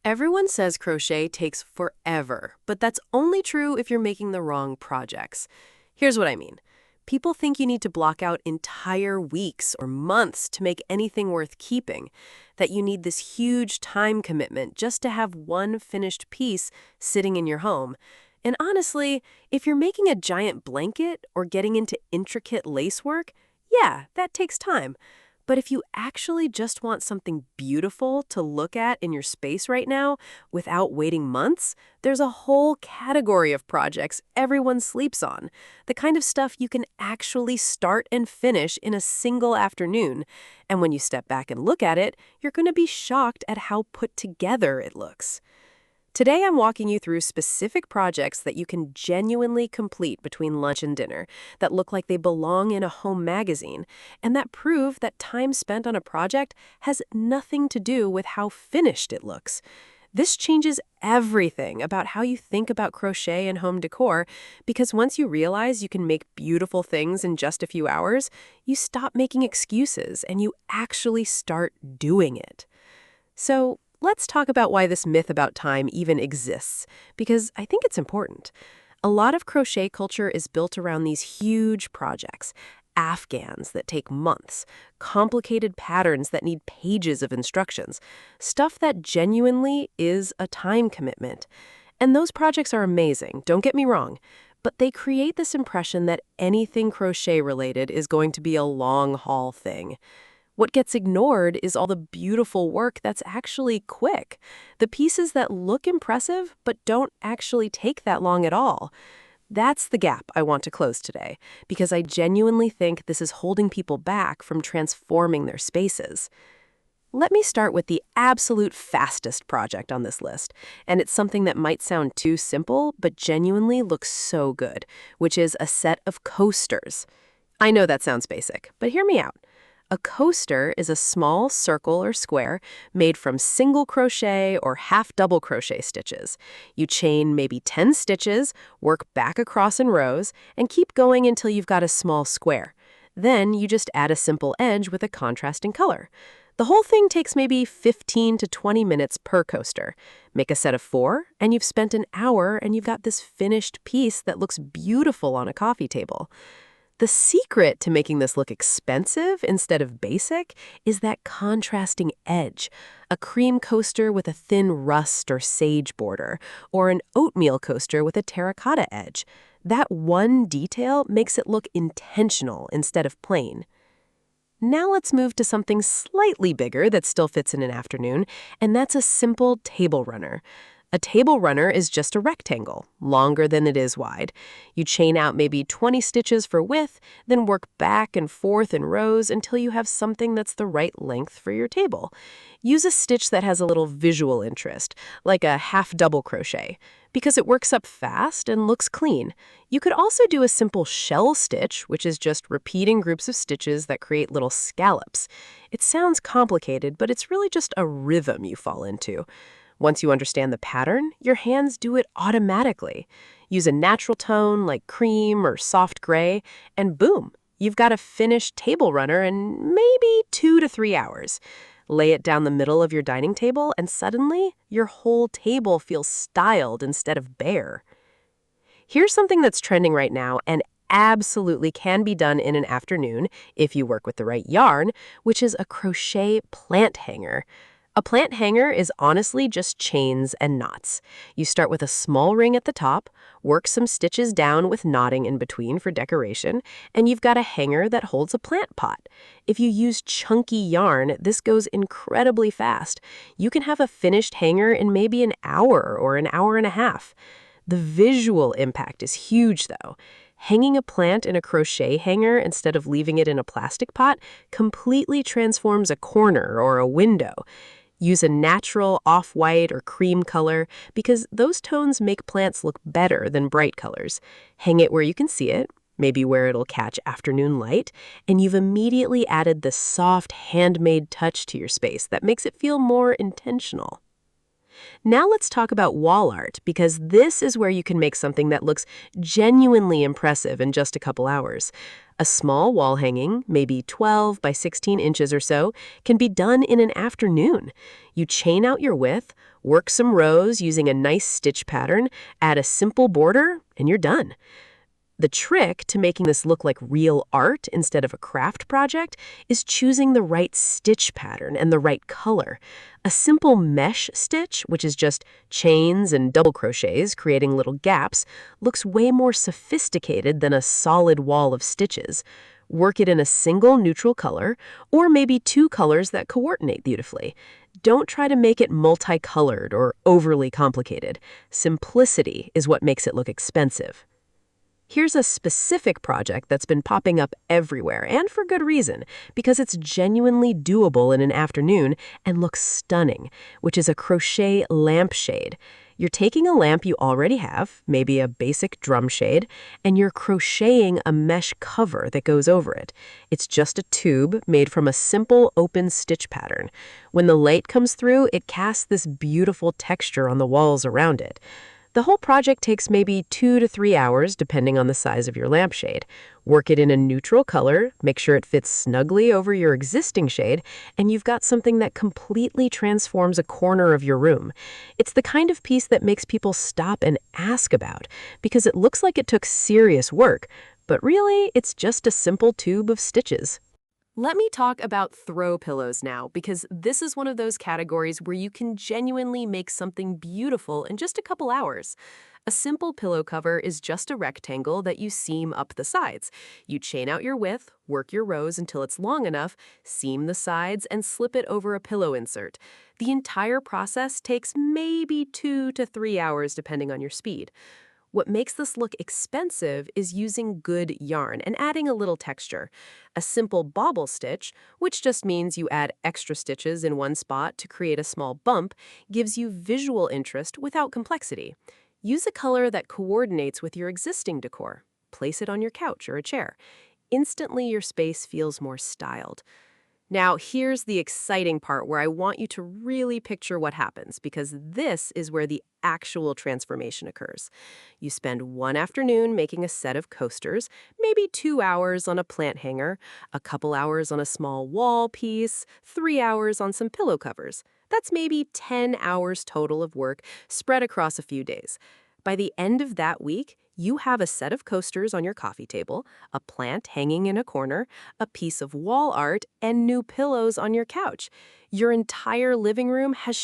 Everyone says crochet takes forever, but that's only true if you're making the wrong projects. Here's what I mean. People think you need to block out entire weeks or months to make anything worth keeping, that you need this huge time commitment just to have one finished piece sitting in your home. And honestly, if you're making a giant blanket or getting into intricate lace work, yeah, that takes time. But if you actually just want something beautiful to look at in your space right now without waiting months, there's a whole category of projects everyone sleeps on. The kind of stuff you can actually start and finish in a single afternoon. And when you step back and look at it, you're going to be shocked at how put together it looks. Today, I'm walking you through specific projects that you can genuinely complete between lunch and dinner, that look like they belong in a home magazine, and that prove that time spent on a project has nothing to do with how finished it looks. This changes everything about how you think about crochet and home decor, because once you realize you can make beautiful things in just a few hours, you stop making excuses and you actually start doing it. So, let's talk about why this myth about time even exists, because I think it's important. A lot of crochet culture is built around these huge projects, afghans that take months, complicated patterns that need pages of instructions, stuff that genuinely is a time commitment. And those projects are amazing, don't get me wrong, but they create this impression that anything crochet related is going to be a long haul thing. What gets ignored is all the beautiful work that's actually quick. The pieces that look impressive but don't actually take that long at all. That's the gap I want to close today, because I genuinely think this is holding people back from transforming their spaces. Let me start with the absolute fastest project on this list, and it's something that might sound too simple but genuinely looks so good, which is a set of coasters. I know that sounds basic, but hear me out. A coaster is a small circle or square made from single crochet or half double crochet stitches. You chain maybe 10 stitches, work back across in rows, and keep going until you've got a small square. Then you just add a simple edge with a contrasting color. The whole thing takes maybe 15 to 20 minutes per coaster. Make a set of 4, and you've spent an hour and you've got this finished piece that looks beautiful on a coffee table. The secret to making this look expensive instead of basic is that contrasting edge. A cream coaster with a thin rust or sage border, or an oatmeal coaster with a terracotta edge. That one detail makes it look intentional instead of plain. Now let's move to something slightly bigger that still fits in an afternoon, and that's a simple table runner. A table runner is just a rectangle, longer than it is wide. You chain out maybe 20 stitches for width, then work back and forth in rows until you have something that's the right length for your table. Use a stitch that has a little visual interest, like a half double crochet, because it works up fast and looks clean. You could also do a simple shell stitch, which is just repeating groups of stitches that create little scallops. It sounds complicated, but it's really just a rhythm you fall into. Once you understand the pattern, your hands do it automatically. Use a natural tone like cream or soft gray, and boom, you've got a finished table runner in maybe 2 to 3 hours. Lay it down the middle of your dining table, and suddenly, your whole table feels styled instead of bare. Here's something that's trending right now and absolutely can be done in an afternoon if you work with the right yarn, which is a crochet plant hanger. A plant hanger is honestly just chains and knots. You start with a small ring at the top, work some stitches down with knotting in between for decoration, and you've got a hanger that holds a plant pot. If you use chunky yarn, this goes incredibly fast. You can have a finished hanger in maybe an hour or an hour and a half. The visual impact is huge, though. Hanging a plant in a crochet hanger instead of leaving it in a plastic pot completely transforms a corner or a window. Use a natural off-white or cream color because those tones make plants look better than bright colors. Hang it where you can see it, maybe where it'll catch afternoon light, and you've immediately added this soft, handmade touch to your space that makes it feel more intentional. Now let's talk about wall art, because this is where you can make something that looks genuinely impressive in just a couple hours. A small wall hanging, maybe 12 by 16 inches or so, can be done in an afternoon. You chain out your width, work some rows using a nice stitch pattern, add a simple border, and you're done. The trick to making this look like real art instead of a craft project is choosing the right stitch pattern and the right color. A simple mesh stitch, which is just chains and double crochets creating little gaps, looks way more sophisticated than a solid wall of stitches. Work it in a single neutral color, or maybe two colors that coordinate beautifully. Don't try to make it multicolored or overly complicated. Simplicity is what makes it look expensive. Here's a specific project that's been popping up everywhere, and for good reason, because it's genuinely doable in an afternoon and looks stunning, which is a crochet lampshade. You're taking a lamp you already have, maybe a basic drum shade, and you're crocheting a mesh cover that goes over it. It's just a tube made from a simple open stitch pattern. When the light comes through, it casts this beautiful texture on the walls around it. The whole project takes maybe 2 to 3 hours, depending on the size of your lampshade. Work it in a neutral color, make sure it fits snugly over your existing shade, and you've got something that completely transforms a corner of your room. It's the kind of piece that makes people stop and ask about, because it looks like it took serious work, but really, it's just a simple tube of stitches. Let me talk about throw pillows now, because this is one of those categories where you can genuinely make something beautiful in just a couple hours. A simple pillow cover is just a rectangle that you seam up the sides. You chain out your width, work your rows until it's long enough, seam the sides, and slip it over a pillow insert. The entire process takes maybe 2 to 3 hours depending on your speed. What makes this look expensive is using good yarn and adding a little texture. A simple bobble stitch, which just means you add extra stitches in one spot to create a small bump, gives you visual interest without complexity. Use a color that coordinates with your existing decor. Place it on your couch or a chair. Instantly, your space feels more styled. Now, here's the exciting part where I want you to really picture what happens, because this is where the actual transformation occurs. You spend one afternoon making a set of coasters, maybe 2 hours on a plant hanger, a couple hours on a small wall piece, 3 hours on some pillow covers. That's maybe 10 hours total of work spread across a few days. By the end of that week, you have a set of coasters on your coffee table, a plant hanging in a corner, a piece of wall art, and new pillows on your couch. Your entire living room has